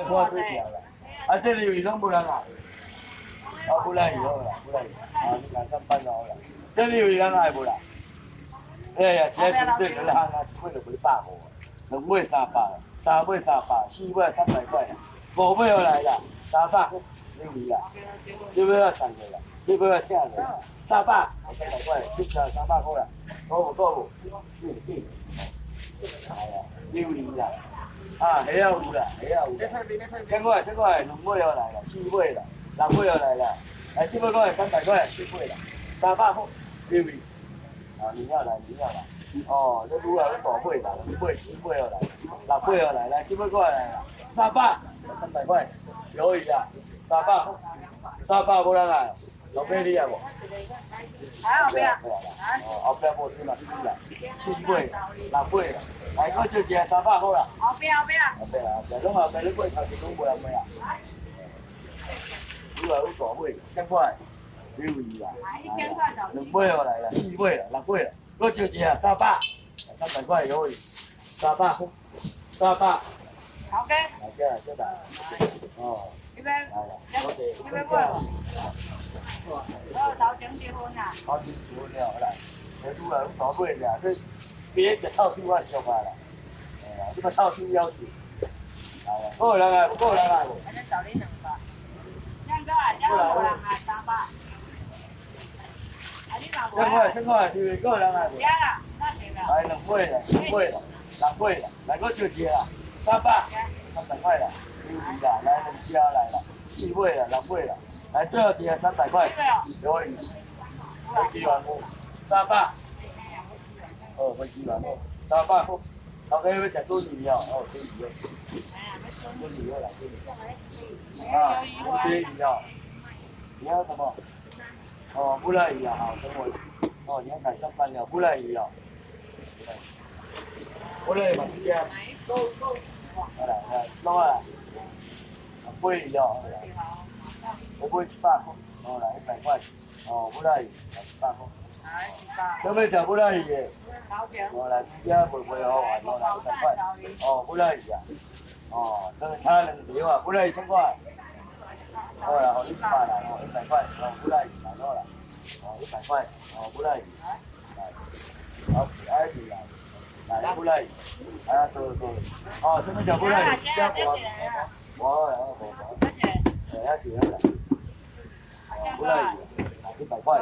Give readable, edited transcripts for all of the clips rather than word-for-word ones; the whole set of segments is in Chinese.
花最少啦，啊，这里有拢不人来，啊，不来以后啦，不来，啊，你看上班了啦，这里有人来不啦？哎呀，这是这个行啊，一尾就不100块，两尾300，三尾300，四尾300块啦，五尾又来啦，300，你啦，这尾要上个啦，这尾要请个啦，300块，这条300块啦，够不够不？哎呀，你啦。啊，虾有啦，虾有啦，千块，两尾又来了，四尾啦，六尾又来了，哎，这尾讲系300块，7尾啦，300块，对不对？啊，你要来，哦，这愈来愈大尾啦，2尾、4尾又来，6尾又来，来，这尾过来了，300块，可以啦，300无人来，老板你啊无？来后边，后边无算啦，4啦，7尾、6尾啦。来，我就只300好啦。后边，后边啦，拢后边你买头前拢无人买啊。愈来愈大尾，1000块，你有意啦。1000块找2尾又来啦，4尾啦，6尾啦，我就只300块可以，300。OK。来这来，哦。这边，这边买无？我头前结婚啦。头前结婚了，来，愈来愈大尾啦，这。别只套手我俗啊啦，哎呀，这个套手要求，哎呀，够人来，够人来。还能找你2个，2个啊，叫我人来300。啊，你老婆。1000块，就是够人来。加啦，那行了。来2尾啦，4尾啦，6尾啦，来我就接啦，300块啦，有意啦，来2家来啦，4尾啦，6尾啦，来最后接300块，可以，飞机完无，300。哦，飞机完无，300块，头家要食多鱼哦，哦，多鱼哦，多鱼哦来，多鱼，啊，多鱼哦，你要什么？哦，不来鱼啊，好，等我，哦，你要改上班了，不来鱼哦，不来嘛，这样，好来，弄啊，不来鱼哦，我买100块，哦，来100块，哦，不来鱼，来100块。准备吃不来鱼的，哦来，这家卖好玩，哦来100块，哦不来鱼啊，哦，这个差2条啊，不来鱼1000块，好啦，好你100啦，哦100块，哦不来鱼来好啦，哦100块，哦不来鱼，来，好，来鱼来不来鱼，啊对，哦什么叫不来鱼？我，对，要几个？不来鱼。100块，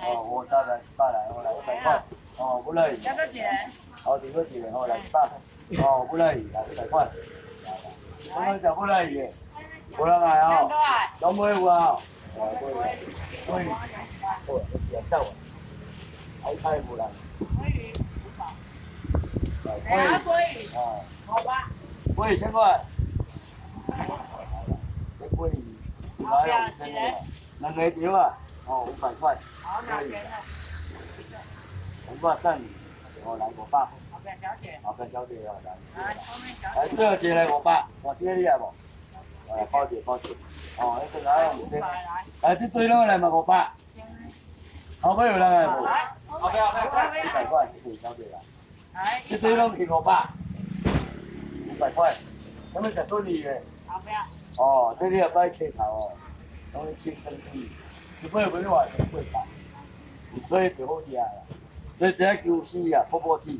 哦，我大概100来，我来100块，哦，不来，加多少钱？好，几个钱，哦，来100，哦，不来，来100块，来，我们讲不来鱼，不来来哦，都没有啊，可以，哦，也到了，还太不来，哦，1000块，鲑鱼，来了，2个条啊。哦，500块。好，拿钱了。5百3，哦，来500。后边小姐。后边小姐哦，来。来，后面小姐。来，最后一个来500，换这个你来无？来，包姐。哦，这个来500。来，这堆拢来嘛500。后尾有人来无？后边。100块，这个小姐啦。来。这堆拢去500块。咱们食多利的。后边。哦，这里要摆切头哦，拢是清蒸鸡。一尾不是话800，所以就好食啦。所以这求死啊，泡子，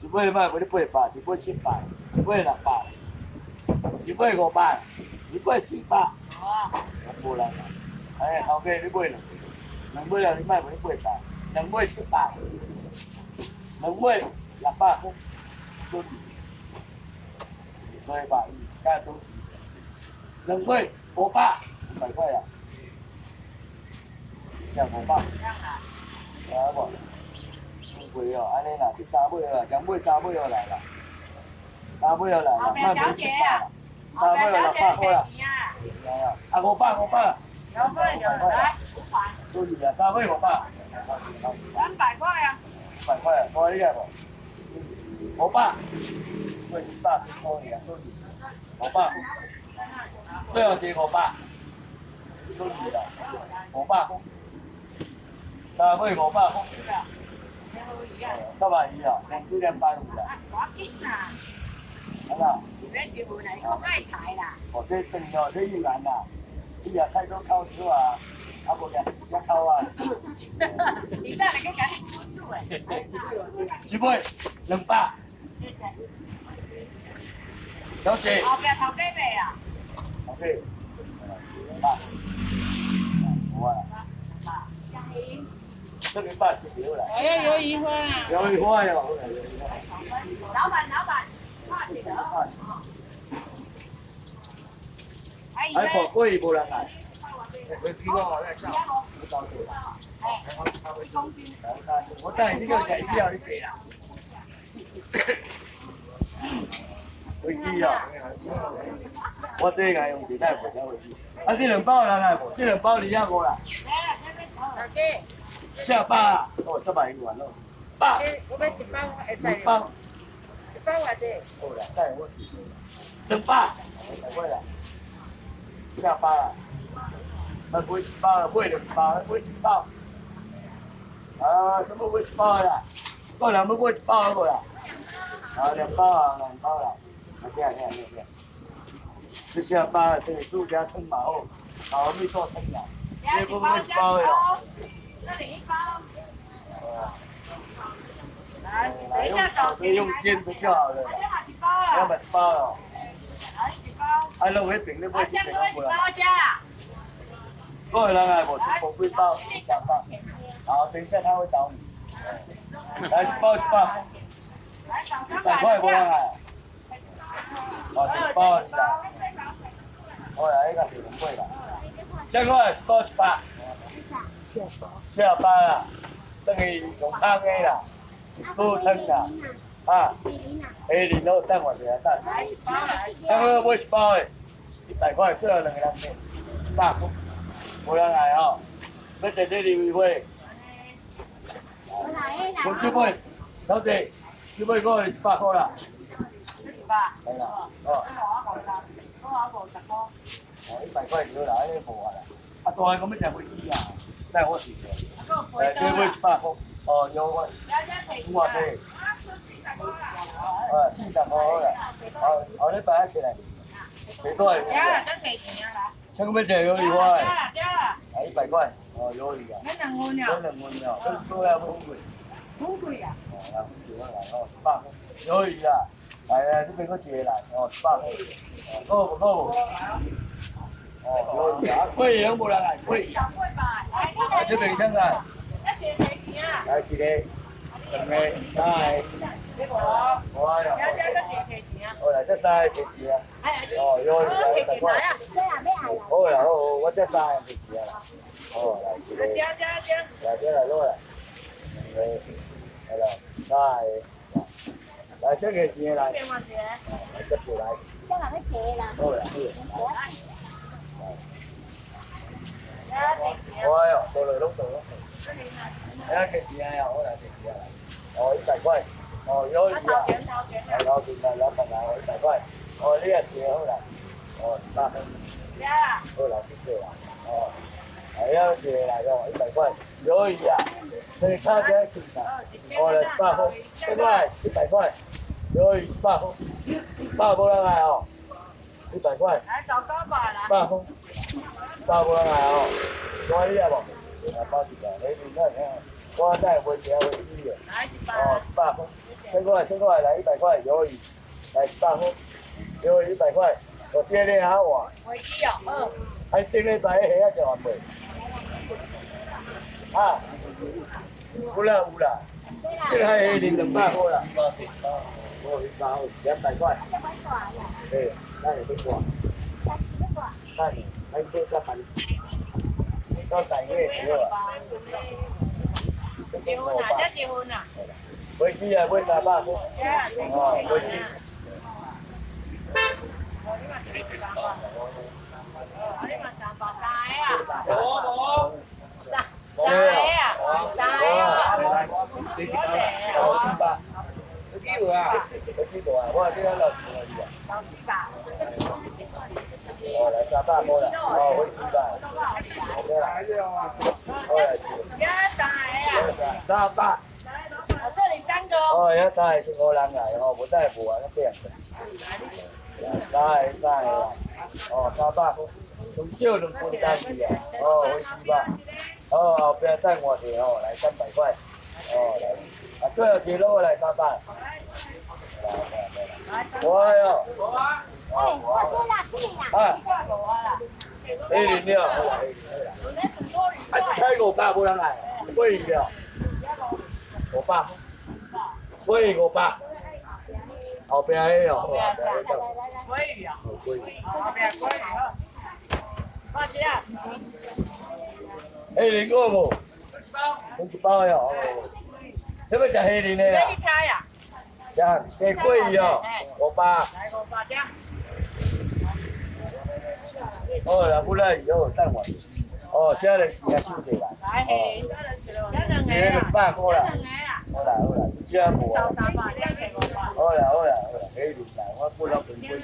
一尾卖不是800，一尾700，一尾600，一尾500，一尾400。哦，无人啊！哎，头家你买2尾啊，你卖不是800，2尾700，2尾600块，多少？所以吧，加多少？2尾500块啊。像500，来无？贵哦，安尼啦，第3尾啦，将尾3尾又来啦，3尾又来啦，卖不700啦，3尾又600块啦，啊500，有贵就来500，多少啊？3尾500，300块啊，500块啊，多厉害不？500，贵100多点，多少？500，最后接500，多少啦？500。3尾500块，900啊，200啦。好啦。免一份啦，我爱菜啦。哦，这等于哦，这越南啦，你也菜都烤少啊，啊无也烤啊。你再来个赶紧煮煮诶。一杯200。谢谢。小姐。后壁头家卖啊。OK。200。好啊。这边8是留了。我要鱿鱼花啊。鱿鱼花哟。老板，快点的。哎，宝贵无人来。1公斤。我带你这个改票，你给啦。飞机啊！我这个用皮带回家飞机。啊，这2包人来无？这2包250啦。下巴啊！哦，这买完了。8。我要1包，会使。2包。1包偌济？好啦，带我是200。太贵了。下巴啊！那买1包了，买2包，买1包。啊，什么买1包啦？个人要买1包好无啦？啊，2包啊，2包啦。啊，这。这下巴这个煮加汤嘛好，好没做汤啦。这不买1包的啦。这里1包。来，等一下找谁用煎的就好了。要买1包哦。啊，那我饼你买1饼好无啦？个人来无就5包，3包。好，等一下他会找你。来1包100。100块无人来。哦，1包200。好啦，那个就2块啦。这个1包100。700啦，等于用汤的啦，煮汤啦，啊，下年都等我一下等。这个买1包的，100块，最后2个人吃，100块，无人来哦，要坐这里位。我去买，小姐，去买个100块啦。係啦，哦。100塊少啦，呢冇啊啦。啊，大咁樣就會知啊，真係好時嘅。誒，你會100塊，哦，有個5或4。40塊好啦。哦，你擺一起嚟，幾多係？請咁樣就有魚塊。100塊，哦，有魚啊。兩碗了，都要很貴。好貴啊！哦，100塊，有魚啊。係啊，呢邊嗰隻嚟，哦，100塊，高唔高？哦，有魚啊，貴有冇人嚟？貴。啊，這邊真係。來幾個？兩個，三個。我啊又。好啦，這三個幾錢啊？哦，有魚啊，100塊。好啦，好，我這三個幾錢啊？哦，來幾個？來這來攞來。兩個，係啦，三個。來，這個錢來。這不來。好啦，好啦。我呀，到來攏到咯。睇下幾錢啊？好啦，幾錢啊？哦，100塊。哦，有魚啊。係老邊啦，老闆啊，100塊。哦，呢個錢好啦。哦，100塊。好啦，謝謝啦。哦，係啊，謝嚟咗100塊。有魚啊，你差幾多錢啊？哦，100塊。這個100塊。有魚100塊。100冇人來哦。100塊。100塊。100冇人來哦。我呢啊無，包住㗎，你看看，我真係會寫會知嘅。哦，100塊。先過來100塊，有魚，來100塊，有魚100塊。我爹你好哇。還訂你擺喺下就完未？啊，有啦有啦，這個係200塊啦。哦，200塊。對，那你不過。那你還不加班？到3個月之後啊。結婚啊？即結婚啊？飛機啊，買300塊。哦，飛機。我這個老師哦，來300冇啦，哦，飛機吧。300。哦，有3個是5人來哦，不帶5啊，那邊。3啦，哦300块，从少2分单去啊，哦回400，哦后边再换一个哦，来300块，哦来，啊最后一个落来300，我哟，啊，黑零了，好啦，啊才500无人来，贵了，500，贵500。后边迄哦，鲑鱼啊，鲑鱼，后边鲑鱼啊，多少钱啊？黑鳞过无？一包哟。什么食黑鳞的啊？你去开呀？食这鲑鱼哦，500。来500只。好啦，不来以后等我。哦，现在钱啊收起来。来嘿，这200块啦。好啦好啦，这无啊。好啦好啦好啦，黑鳞啦，我不老平贵。3斤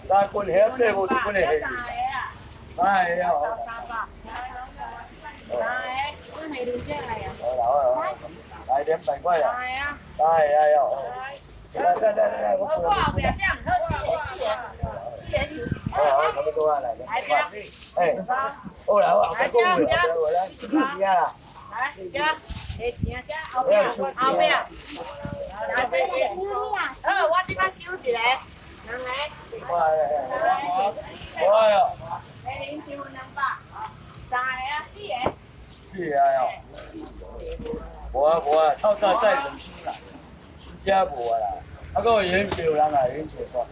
遐块无1斤的黑鳞。3个哦。好啦好啦，来200块啦。3个啊要。来，我过后边这样，好，差不多啊，来200块。哎，好啦，我后边讲话，我来吃啊。来，加，给钱加，后边，后边，来这里，我这边收一个，两个，我哟，黑鳞200，3个啊，4个哟，无啊，透早再两箱啦，真无啊啦，啊，搁有元宵人啊，元宵大地，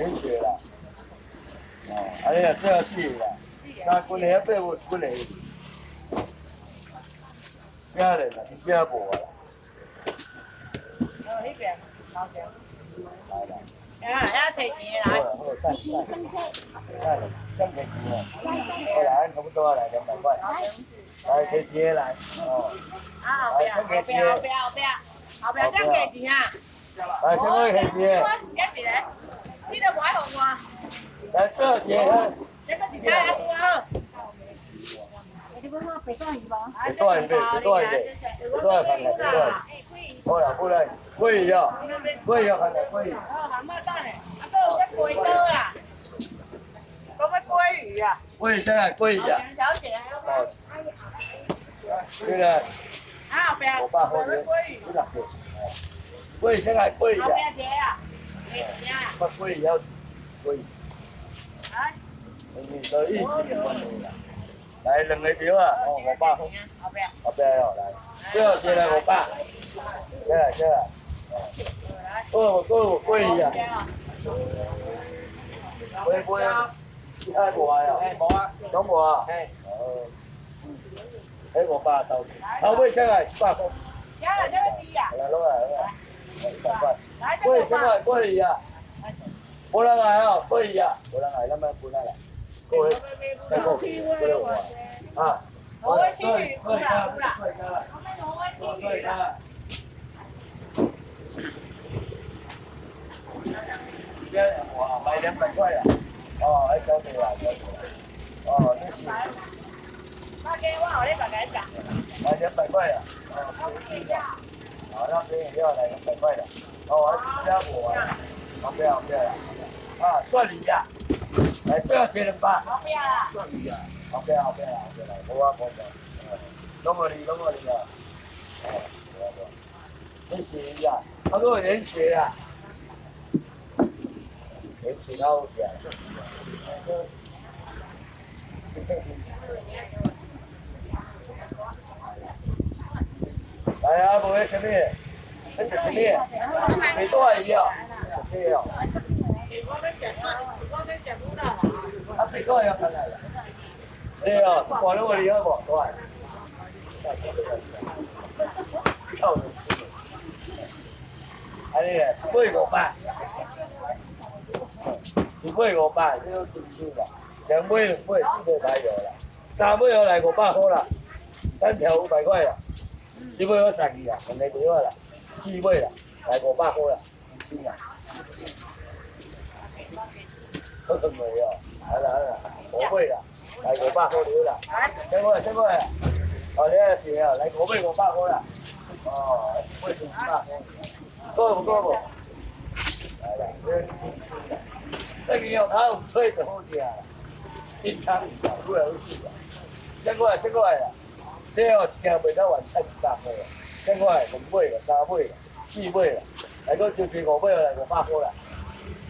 元宵啦，哦，啊你啊最后4个啦，3斤的8无1斤的。家人啊，你家无啊啦。那边，好些。来啦。要提钱来。好，等，先提钱啊。好来，差不多来200块。来提钱来，哦。啊，后边，先给钱啊。来，先给钱。几个？你都不爱给我。来，多少钱啊？这个一台啊，多好。别多一点，好啦，不来，贵呀，看来贵。还没到呢，还有这龟刀啦，都要鲑鱼啊。贵现在贵呀。小姐，哦。这个。后边，我爸后面。贵现在贵呀。后边姐啊，不贵要贵。来，你都一起关系啦。来2个条啊，哦500块，后边哦来，最后一个来500，这来，我贵呀，贵啊，其他无啊呀，无啊，都无啊，哦，迄500头尾先来100块，来这个低啊，来落来，100块，贵先来贵呀，无人来哦，贵呀，无人来，咱们分来啦。各位，再过去，过来我啊！挪威青鱼，不啦，对的。哇，买200块啊！哦，还小弟啦，哦，你是。那给我，你把它讲。买200块啊！好，那边也要来200块的。哦，还加我啊！好不要啦！啊，算你呀！来，不要钱200。好不要啦。算你呀！好不要，无啊，拢我哩啊！哦，你是呀？他说连鞋啊，连鞋好起来。来啊，无迄什么？迄食什么？没多一样，这样。啊，别个要看来了。哎呀，挂了我哩好无？对。跳入去。安尼个，800，一买500，这都真少啦。2买2买，4买有啦。3买来500块啦，单条500块啦。你买我12啦，2个条啦，4买啦，来500块啦，真啦。好没有？好啦，5买啦，来500块条啦。先过来。哦，你个是啊，来5买500块啦。哦，买200块。够不？来啦，这个用它有脆的好食啦，一餐不来好食啦。先过来啦，这哦一件袂到完才200块啦，先过来2尾啦、3尾啦、4尾啦，来个就5尾来500块啦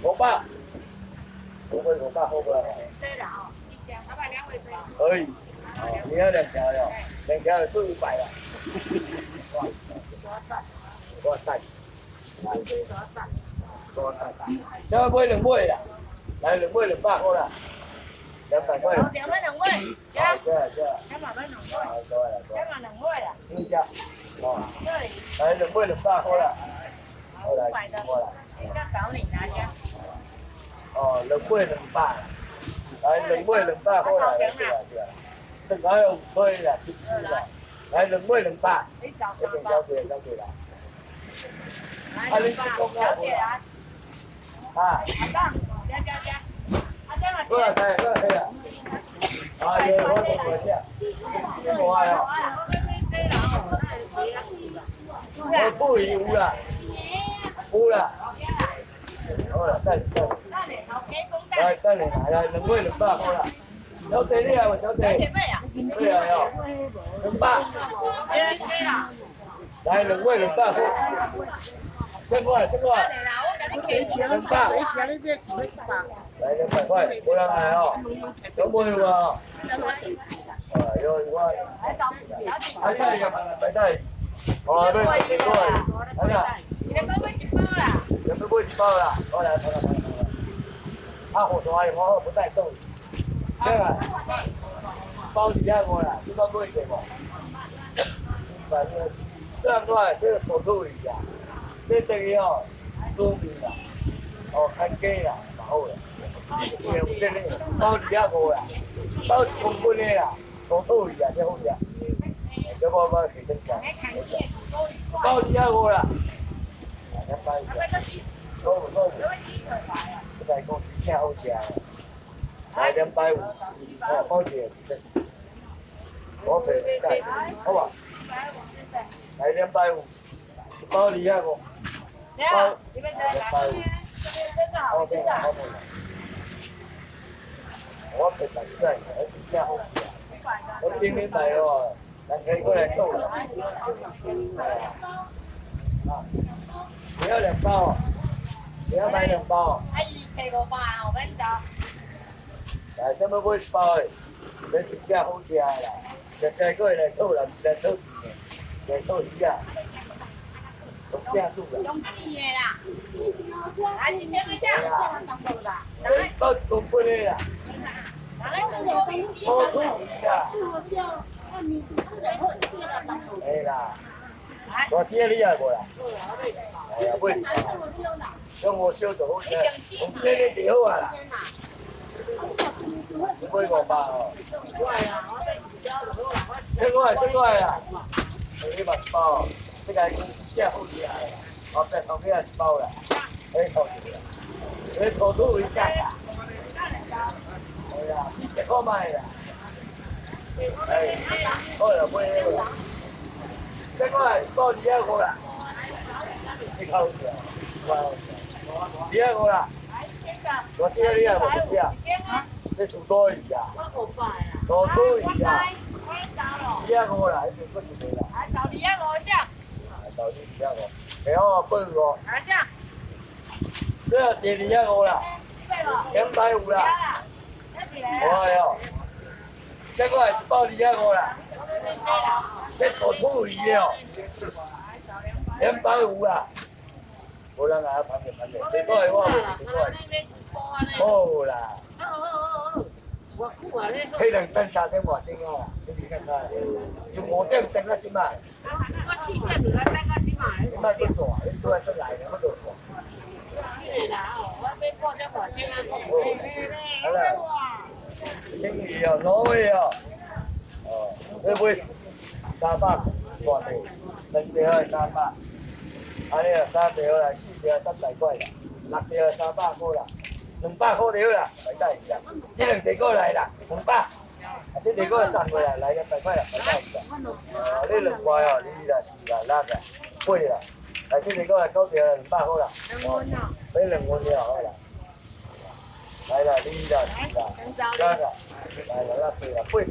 ，500，5尾500块过来。对了哦，1箱，老板2尾可以。可以，哦，你要2条哟，2条就400啦。多晒，现在买2尾啦，来2尾200块啦，200块。好，2尾2尾，加。对。加码2尾。好，多啦。加码2尾啦。你加，哦，对。来2尾200块啦。好，500的。等一下找你拿下。哦，2尾200啦，来2尾200块啦，对啊。这个还有5尾啦，7啦，来2尾200。你找这边小姐啦。来200，小姐来。啊，加。过来可以啦。啊，有我下，我爱哦。我不有啦，有啦。好啦，等来2尾200块啦。小姐你来无？小姐。你来哦。200。来2尾200块。先过来。200。来200块，无人来哦。有没有啊？有。还带个白带。哦，对，过来。来啦。你的哥买1包啦。有没有买1包啦？好来。啊，好大的，我不带动。对啊。包250啦，这个买几无？这样快，这个手处理呀，这个哦，猪皮啦，哦，看鸡啦，蛮好啦。有这个包250啦，包1公斤的啦，手处理啊，这好食。这我提升价。包250啦，250。够不？这个讲真好食的，来250，哦，包1我赔带，好吧？来250，包250，包250，好赔。我赔大块，真好食。我今日买哦，人家过来做了。啊，你要2包哦，你要买2包哦。阿姨赔500哦，免走。来，什么买1包的？这真正好食的啦，日日过来做啦，不是来做钱的，来做鱼啊，用正数啦。用钱的啦。来，1000块下。这包1公斤的啦。好土鱼啦。哎啦，我听你啊无啦？哎呀，买用我烧就好食，用这个就好啊啦。你买500哦。先过来啦。你买1包哦，这个真好食的啦。后边1包啦，可以偷一个。这土土鱼价啦。哎呀，100块卖啦。哎，好啦，买那个。先过来1包250啦。你好食，250啦。我听你啊，我听啊。这煮多鱼啊，多多鱼啊，250啦，一定不是啦。来找250下。找250，没有不是哦。哪下？这要接250啦，250啦。我哟，这个1包250啦，这土土鱼哦，250啦。无人来盘点，这个我好啦。可能等3点外钟啊，你看看，就5点等到今晚。今晚不做，你都係来的，我做做。好啦，青鱼哦，挪威哦，哦，你買300大條，2條係300，啊呢3條啦，4條300塊啦，6條300塊啦。200塊了啦，唔得而家，這兩地過嚟啦，200，這地過3個啦，來200塊啦，唔得而家。呢2塊哦，呢啦4啦6啦，8啦，来，这个来搞掉200好啦。2温哦。买2温了好啦。来啦，2啦，3啦，3啦，来啦，那对啦，8。